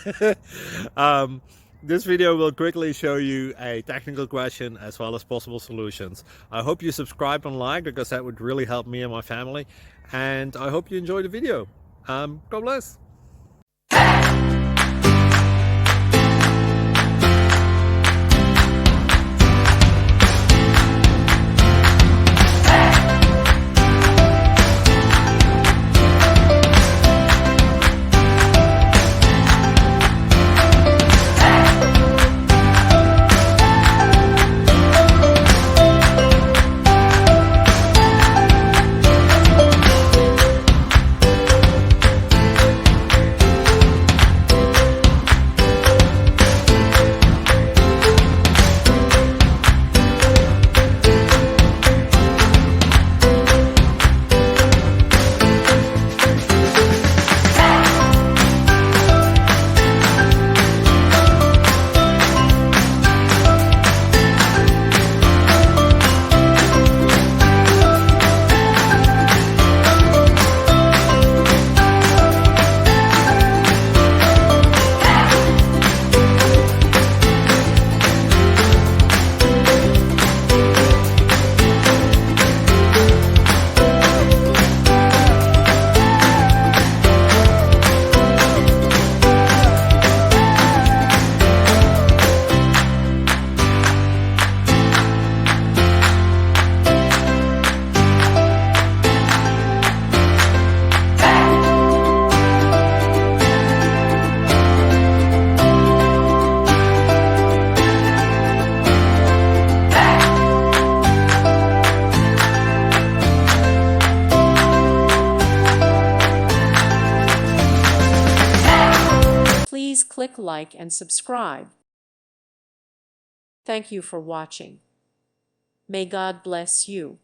This video will quickly show you a technical question as well as possible solutions. I hope you subscribe and like, because that would really help me and my family. And I hope you enjoy the video. God bless. Please click like and subscribe. Thank you for watching. May God bless you.